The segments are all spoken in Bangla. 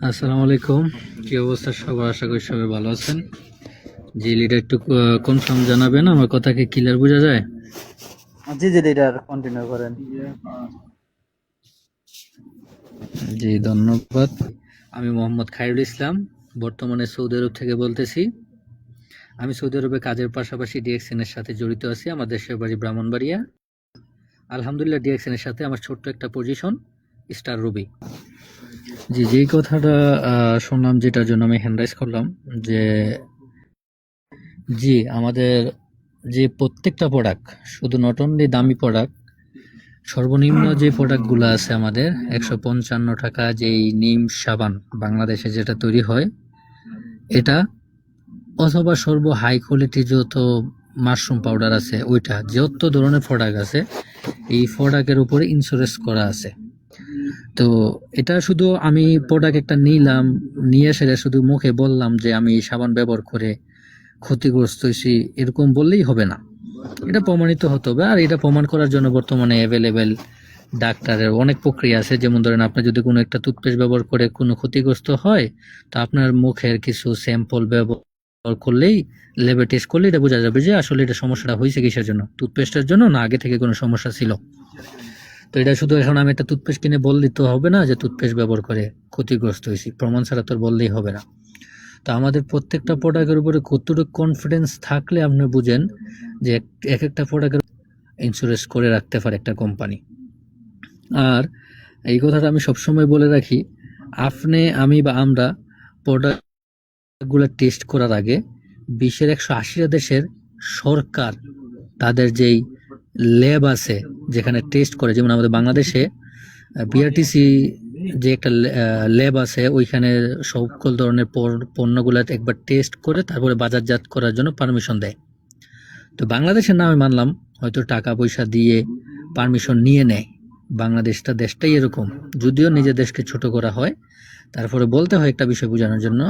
আসসালামু আলাইকুম। কি অবস্থা সবার? আশা করি সবাই ভালো আছেন। জি, লিডার একটু কনফার্ম জানাবেন, আমার কথা কি ক্লিয়ার বোঝা যায়? জি জি লিডার কন্টিনিউ করেন। জি, ধন্যবাদ। আমি মোহাম্মদ খায়রুল ইসলাম, বর্তমানে সৌদি আরব থেকে বলতেছি। আমি সৌদি আরবে কাজের পাশাপাশি ডিএক্সএন এর সাথে জড়িত আছি। আমার দেশের বাড়ি ব্রাহ্মণবাড়িয়া। আলহামদুলিল্লাহ, ডিএক্সএন এর সাথে আমার ছোট্ট একটা পজিশন, স্টার রুবি। জি, যেই কথাটা শুনলাম, যেটার জন্য আমি হ্যান্ড রাইজ করলাম, যে জি, আমাদের যে প্রত্যেকটা প্রোডাক্ট, শুধু নট অনলি দামি প্রোডাক্ট, সর্বনিম্ন যে প্রোডাক্টগুলো আছে আমাদের 155 টাকা যেই নিম সাবান বাংলাদেশে যেটা তৈরি হয় এটা, অথবা সর্ব হাই কোয়ালিটি যত মাশরুম পাউডার আছে ওইটা, যত ধরনের প্রোডাক্ট আছে এই প্রোডাক্টের উপরে ইন্স্যুরেন্স করা আছে। তো এটা শুধু আমি প্রোডাক্ট একটা নিলাম, নিয়ে সেটা শুধু মুখে বললাম যে আমি এই সাবান ব্যবহার করে ক্ষতিগ্রস্ত হয়েছি, এরকম বললেই হবে না। এটা প্রমাণিত হতে হবে। আর এটা প্রমাণ করার জন্য বর্তমানে অ্যাভেলেবেল ডাক্তারের অনেক প্রক্রিয়া আছে। যেমন ধরেন, আপনি যদি কোনো একটা টুথপেস্ট ব্যবহার করে কোনো ক্ষতিগ্রস্ত হয়, তো আপনার মুখের কিছু স্যাম্পল ব্যবহার করলেই, ল্যাবে টেস্ট করলে এটা বোঝা যাবে যে আসলে এটা সমস্যাটা হয়েছে কিসের জন্য, টুথপেস্টের জন্য না আগে থেকে কোনো সমস্যা ছিল। তো এটা শুধু এখন আমি একটা টুথপেস্ট কিনে বললে তো হবে না যে টুথপেস্ট ব্যবহার করে ক্ষতিগ্রস্ত হয়েছি, প্রমাণ ছাড়া তো আর বললেই হবে না। তো আমাদের প্রত্যেকটা প্রোডাক্টের উপরে কতটুকু কনফিডেন্স থাকলে আপনি বুঝেন যে এক একটা প্রোডাক্টের ইন্স্যুরেন্স করে রাখতে পারে একটা কোম্পানি। আর এই কথাটা আমি সবসময় বলে রাখি, আপনি, আমি বা আমরা প্রোডাক্টগুলো টেস্ট করার আগে বিশ্বের 180টা দেশের সরকার, তাদের যেই ল্যাব আছে যেখানে টেস্ট করে, যেমন আমাদের বাংলাদেশে বিআরটিসি যে একটা ল্যাব আছে, ওইখানে সকল ধরনের পণ্যগুলো একবার টেস্ট করে তারপরে বাজারজাত করার জন্য পারমিশন দেয়। তো বাংলাদেশের নামে মানলাম হয়তো টাকা পয়সা দিয়ে পারমিশন নিয়ে নেয়। বাংলাদেশটা দেশটাই এরকম, যদিও নিজের দেশকে ছোট করা হয়, তারপরে বলতে হয় একটা বিষয় বোঝানোর জন্য।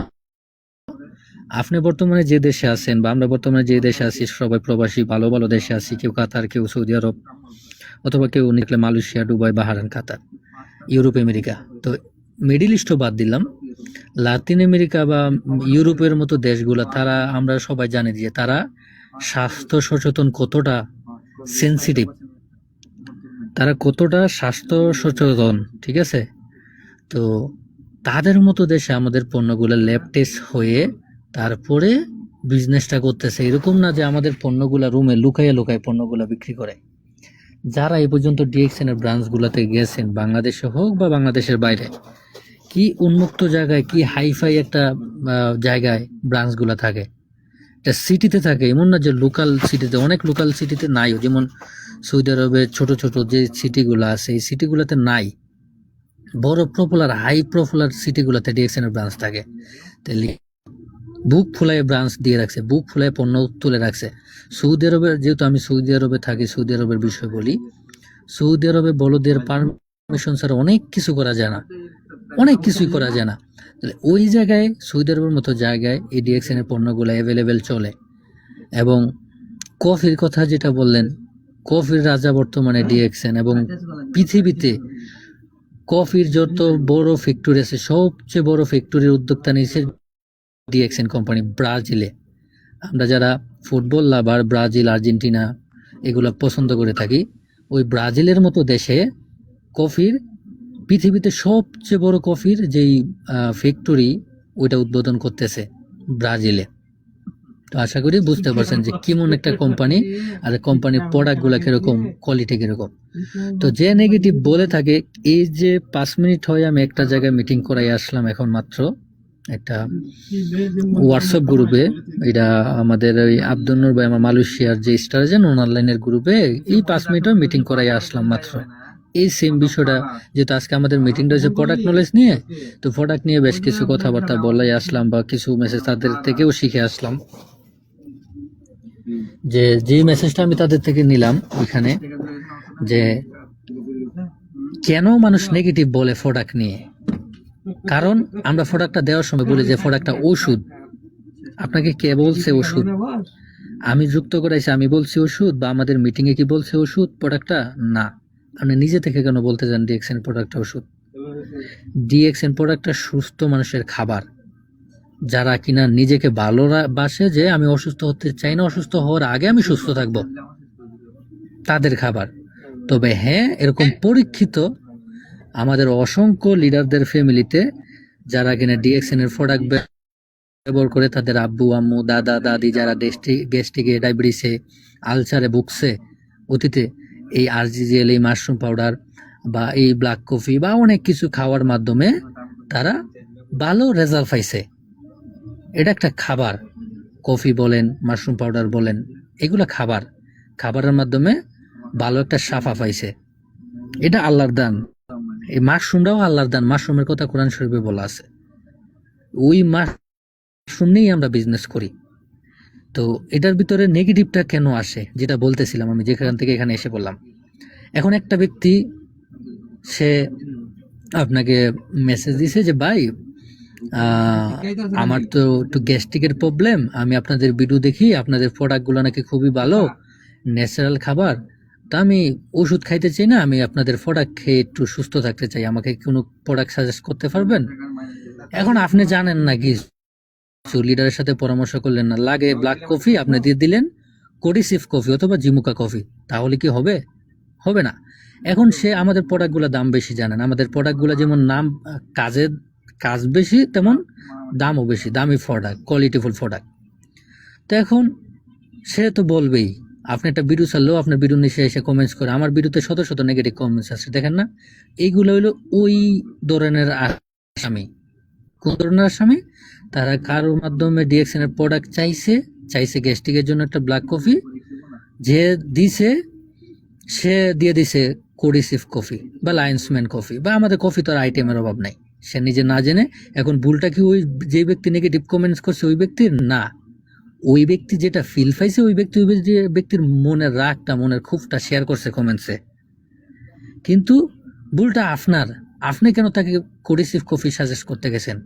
আপনি বর্তমানে যে দেশে আছেন বা আমরা বর্তমানে যে দেশে আছি, সবাই প্রবাসী, ভালো ভালো দেশে আছি, কেউ কাতার, কেউ সৌদি আরব, অথবা কেউ নিকলে মালয়েশিয়া, দুবাই, বাহারান, কাতার, ইউরোপ, আমেরিকা। তো মিডিল ইস্টও বাদ দিলাম, লাতিন আমেরিকা বা ইউরোপের মতো দেশগুলো, তারা আমরা সবাই জানি যে তারা স্বাস্থ্য সচেতন কতটা, সেন্সিটিভ, তারা কতটা স্বাস্থ্য সচেতন, ঠিক আছে? তো তাদের মতো দেশে আমাদের পণ্যগুলো ল্যাব টেস্ট হয়ে তারপরে বিজনেসটা করতেছে। এরকম না যে আমাদের পণ্যগুলা রুমে লুকাইয়ে লুকায় পণ্যগুলা বিক্রি করে। যারা এই পর্যন্ত ডিএক্সএন এর ব্রাঞ্চগুলোতে গেছেন, বাংলাদেশে হোক বা বাংলাদেশের বাইরে, কি উন্মুক্ত জায়গায়, কি হাইফাই একটা জায়গায় ব্রাঞ্চগুলো থাকে, এটা সিটিতে থাকে। এমন না যে লোকাল সিটিতে, অনেক লোকাল সিটিতে নাই, যেমন সৌদি আরবের ছোট ছোট যে সিটিগুলো আছে এই সিটিগুলোতে নাই। বড় পপুলার, হাই পপুলার সিটিগুলোতে ডিএক্সএন এর ব্রাঞ্চ থাকে। তাহলে বুক ফুলায় ব্রাঞ্চ দিয়ে রাখছে, বুক ফুলায় পণ্য তুলে রাখছে। সৌদি আরবে, যেহেতু আমি সৌদি আরবে থাকি, সৌদি আরবের বিষয় বলি। সৌদি আরবে বলদের পারমিশন ছাড়া অনেক কিছু করা যায় না, অনেক কিছুই করা যায় না। তাহলে ওই জায়গায়, সৌদি আরবের মতো জায়গায় এই ডিএক্সএন এর পণ্যগুলো অ্যাভেলেবেল চলে। এবং কফির কথা যেটা বললেন, কফির রাজা বর্তমানে ডিএক্সএন। এবং পৃথিবীতে কফির যত বড় ফ্যাক্টরি আছে, সবচেয়ে বড় ফ্যাক্টরির উদ্যোক্তা নিয়েছে ডিএক্সএন কোম্পানি, ব্রাজিলে। আমরা যারা ফুটবল লাভার, ব্রাজিল, আর্জেন্টিনা এগুলো পছন্দ করে থাকি, ওই ব্রাজিলের মতো দেশে কফির, পৃথিবীতে সবচেয়ে বড় কফির যেই ফ্যাক্টরি, ওইটা উদ্বোধন করতেছে ব্রাজিলে। তো আশা করি বুঝতে পারছেন যে কেমন একটা কোম্পানি, আর কোম্পানির প্রোডাক্টগুলো কিরকম, কোয়ালিটি কিরকম। তো যে নেগেটিভ বলে থাকে, এই যে 5 মিনিট হয় আমি একটা জায়গায় মিটিং করাই আসলাম এখন মাত্র, একটা হোয়াটসঅ্যাপ গ্রুপে, এটা আমাদের ওই আব্দুল নূর ভাই, আমার মালয়েশিয়ার যে স্টার আছেন ওনার লাইনের গ্রুপে, এই 5 মিনিট মিটিং করাই আসলাম মাত্র। এই সেম বিষয়টা, যেহেতু আজকে আমাদের মিটিংটা হচ্ছে প্রোডাক্ট নলেজ নিয়ে, তো প্রোডাক্ট নিয়ে বেশ কিছু কথাবার্তা বলাই আসলাম, বা কিছু মেসেজ তাদের থেকেও শিখে আসলাম। যে মেসেজটা আমি তাদের থেকে নিলাম ওইখানে, যে কেন মানুষ নেগেটিভ বলে প্রোডাক্ট নিয়ে। কারণ আমরা প্রোডাক্টটা দেওয়ার সময় বলি যে প্রোডাক্টটা ওষুধ। আপনাকে কে বলছে ওষুধ? আমি যুক্ত করাইছি, আমি বলছি ওষুধ? বা আমাদের মিটিং এ কি বলছে ওষুধ প্রোডাক্টটা? না। আপনি নিজে থেকে কেন বলতে চান ডিএক্সএন প্রোডাক্টটা ওষুধ? ডিএক্সএন প্রোডাক্টটা সুস্থ মানুষের খাবার, যারা কিনা নিজেকে ভালোবাসে, যে আমি অসুস্থ হতে চাই না, অসুস্থ হওয়ার আগে আমি সুস্থ থাকবো, তাদের খাবার। তবে হ্যাঁ, এরকম পরীক্ষিত আমাদের অসংখ্য লিডারদের ফ্যামিলিতে যারা কিনা ডিএক্সএন এর প্রোডাক্ট ব্যবহার করে তাদের আব্বু আম্মু দাদা দাদি যারা গ্যাস্ট্রিকে ডায়াবেটিসে আলসারে ভুগছে অতীতে, এই আরজিজিএল, এই মাশরুম পাউডার বা এই ব্ল্যাক কফি বা অনেক কিছু খাওয়ার মাধ্যমে তারা ভালো রেজাল্ট পাইছে। এটা একটা খাবার, কফি বলেন মাশরুম পাউডার বলেন, এগুলা খাবার, খাবারের মাধ্যমে ভালো একটা সাফা পাইছে। এটা আল্লাহর দান। এই মাশরুমটাও আল্লাহর দান। মাশরুমের কথা কোরআন শরীফে বলা আছে। ওই মাশরুম নিয়েই আমরা বিজনেস করি। তো এটার ভিতরে নেগেটিভটা কেন আসে, যেটা বলতেছিলাম আমি, যেখান থেকে এখানে এসে বললাম। এখন একটা ব্যক্তি সে আপনাকে মেসেজ দিছে যে ভাই আমার তো একটু গ্যাস্ট্রিকের প্রবলেম, আমি আপনাদের ভিডিও দেখি, আপনাদের প্রোডাক্টগুলো নাকি খুবই ভালো, ন্যাচারাল খাবার, তা আমি ওষুধ খাইতে চাই না, আমি আপনাদের প্রোডাক্ট খেয়ে একটু সুস্থ থাকতে চাই, আমাকে কোনো প্রোডাক্ট সাজেস্ট করতে পারবেন? এখন আপনি জানেন না কি, লিডারের সাথে পরামর্শ করলেন না, লাগে ব্ল্যাক কফি আপনি দিয়ে দিলেন, কোডিসিফ কফি অথবা জিমুকা কফি, তাহলে কি হবে? হবে না। এখন সে আমাদের প্রোডাক্টগুলো দাম বেশি জানেন, আমাদের প্রোডাক্টগুলো যেমন নাম কাজ বেশি, তেমন দামও বেশি, দামি প্রোডাক্ট, কোয়ালিটিফুল প্রোডাক্ট। তো এখন সে তো বলবেই, আপনি একটা ভিডিও ছাড়লেও আপনার ভিডিও নিচে এসে কমেন্টস করে, আমার ভিডিওতে শত শত নেগেটিভ কমেন্টস আছে, দেখেন না? এইগুলো হইলো ওই ধরনের আসামি। কোন ধরনের আসামি? তারা কারোর মাধ্যমে ডিএক্সএন এর প্রোডাক্ট চাইছে গ্যাস্ট্রিকের জন্য একটা ব্ল্যাক কফি, যে দিছে সে দিয়ে দিছে কোডিসিফ কফি বা লায়ন্সম্যান কফি, বা আমাদের কফি তো আর আইটেমের অভাব নাই, সে নিজে না জেনে। এখন ভুলটা কি ওই যে ব্যক্তি নেগেটিভ কমেন্টস করছে ওই ব্যক্তির? না, ওই ব্যক্তি যেটা ফিল পাইছে, ওই ব্যক্তির মনের রাগটা, মনের ক্ষোভটা শেয়ার করছে কমেন্টসে। কিন্তু ভুলটা আপনার। আপনি কেন তাকে কোডিসিফ কফি সাজেস্ট করতে গেছেন?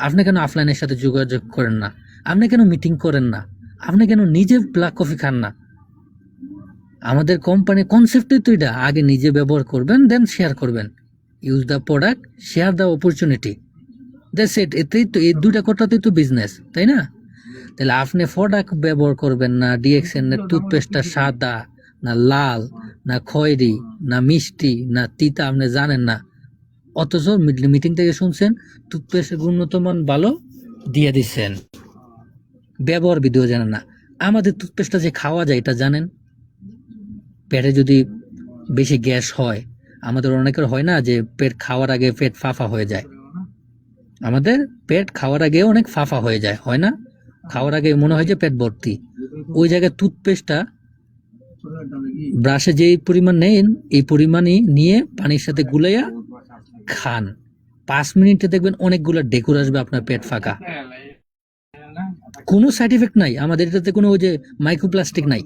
আপনি কেন অফলাইনের সাথে যোগাযোগ করেন না? আপনি কেন মিটিং করেন না? আপনি কেন নিজে ব্ল্যাক কফি খান না? আমাদের কোম্পানির কনসেপ্টই তো এটা, আগে নিজে ব্যবহার করবেন, দেন শেয়ার করবেন। Use the product, share the opportunity, that's it. এতেই তো, এই দুইটা কথাতেই তো বিজনেস, তাই না? তাহলে আপনি প্রোডাক্ট ব্যবহার করবেন না, ডিএক্সএন এর টুথপেস্টটা সাদা না লাল না খয়েরি না মিষ্টি না তিতা আপনি জানেন না, অথচ মিটিং থেকে শুনছেন টুথপেস্টের গুণগত মান ভালো, দিয়ে দিচ্ছেন, ব্যবহার বিধিও জানেন না। আমাদের টুথপেস্টটা যে খাওয়া যায় এটা জানেন? পেটে যদি বেশি গ্যাস হয়, আমাদের অনেকের হয় না যে পেট খাওয়ার আগে পেট ফাফা হয়ে যায়, আমাদের পেট খাওয়ার আগে অনেক ফাফা হয়ে যায়, হয় না? খাওয়ার আগে মনে হয় যে পেট ভর্তি। ওই জায়গায় টুথপেস্টটা ব্রাশে যেই পরিমাণ নেন, এই পরিমাণই নিয়ে পানির সাথে গুলাইয়া খান, 5 মিনিটে দেখবেন অনেকগুলো ডেকুর আসবে, আপনার পেট ফাঁকা, কোনো সাইড এফেক্ট নাই। আমাদের এটাতে কোনো ওই যে মাইক্রোপ্লাস্টিক নাই।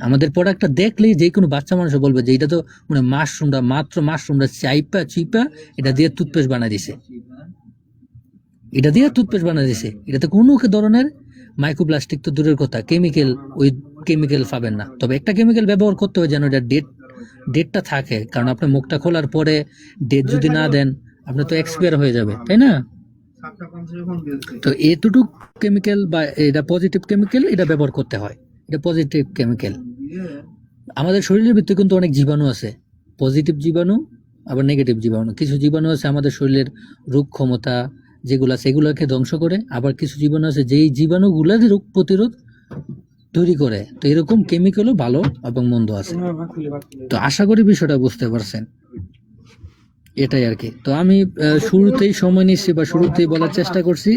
আমাদের প্রোডাক্টটা দেখলেই যে কোনো বাচ্চা মানুষ বলবে যে এটা তো মানে মাশরুমটা চিপা এটা দিয়ে টুথপেস্ট বানাই দিছে, এটাতে কোনো ধরনের মাইক্রোপ্লাস্টিক তো দূরের কথা, কেমিক্যাল পাবেন না। তবে একটা কেমিক্যাল ব্যবহার করতে হবে যেন এটা ডেটটা থাকে, কারণ আপনি মুখটা খোলার পরে ডেট যদি না দেন, আপনার তো এক্সপায়ার হয়ে যাবে, তাই না? তো এতটুকু কেমিক্যাল বা এটা পজিটিভ কেমিক্যাল, এটা ব্যবহার করতে হয়, এটা পজিটিভ কেমিক্যাল। আমাদের শরীরের ভিতরে কিন্তু অনেক জীবাণু আছে, পজিটিভ জীবাণু আবার নেগেটিভ জীবাণু। কিছু জীবাণু আছে আমাদের শরীরের রোগ ক্ষমতা যেগুলো আছে এগুলোকে ধ্বংস করে, আবার কিছু জীবাণু আছে যেই জীবাণুগুলো রোগ প্রতিরোধ তৈরি করে। তো এরকম কেমিক্যালও ভালো এবং মন্দ আছে। তো আশা করি বিষয়টা বুঝতে পারছেন, এটাই আর কি। তো আমি শুরুতেই সময় নিচ্ছি বা শুরুতেই বলার চেষ্টা করছি,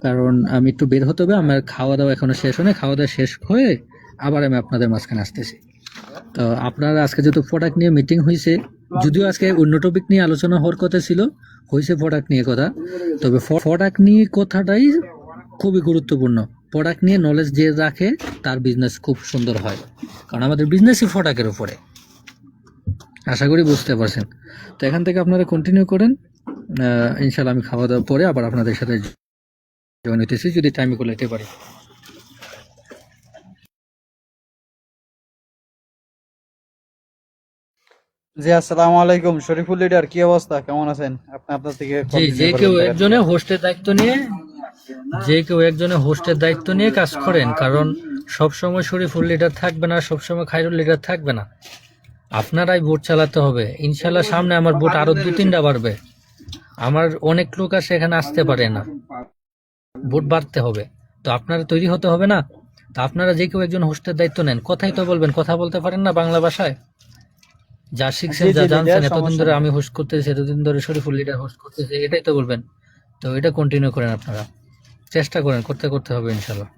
কারণ আমি একটু বের হতে হবে, আমার খাওয়া দাওয়া এখনো শেষ হয় না, খাওয়া দাওয়া শেষ হয়ে আবার আমি আপনাদের মাঝখানে আসতেছি। তো আপনারা আজকে যেহেতু প্রোডাক্ট নিয়ে মিটিং হয়েছে, যদিও আজকে অন্য টপিক নিয়ে আলোচনা হওয়ার কথা ছিল, হয়েছে প্রোডাক্ট নিয়ে কথা, তবে প্রোডাক্ট নিয়ে কথাটাই খুবই গুরুত্বপূর্ণ। প্রোডাক্ট নিয়ে নলেজ যে রাখে তার বিজনেস খুব সুন্দর হয়, কারণ আমাদের বিজনেসই প্রোডাক্টের উপরে। আশা করি বুঝতে পারছেন। তো এখান থেকে আপনারা কন্টিনিউ করেন, ইনশাল্লাহ আমি খাওয়া দাওয়ার পরে আবার আপনাদের সাথে জয়েন হইতেছি, যদি টাইমে করে যেতে পারি। জি আসসালামু আলাইকুম শরীফুল লিডার, কি অবস্থা, কেমন আছেন আপনি? আপনার থেকে জি, কন্টিনিউ যে করেন কেউ দেখাচ্ছি। একজনে হোস্টের দায়িত্ব নিয়ে কাজ করেন, কারণ সবসময় শরীফুল লিডার থাকবে না, সবসময় খায়রুল লিডার থাকবে না। আপনারাই ভোট চালাতে হবে ইনশাল্লাহ। সামনে আমার ভোট আরো 2-3টা বাড়বে। আমার অনেক লোক আছে এখানে আসতে পারে না, ভোট বাড়তে হবে। তো আপনারা তৈরি হতে হবে না? তো আপনারা যে কেউ একজন হোস্টের দায়িত্ব নেন। কথাই তো বলবেন, কথা বলতে পারেন না বাংলা ভাষায়? যা শিখছেন, জি যা জি জানছেন, লিডার, এতদিন সমস্যা ধরে নেই। আমি হোস্ট করতেছি, এতদিন ধরে শরীফুল লিডার হোস্ট করতেছে, এটাই তো বলবেন। তো এটা কন্টিনিউ করেন আপনারা, চেষ্টা করেন, করতে করতে হবে ইনশাল্লাহ।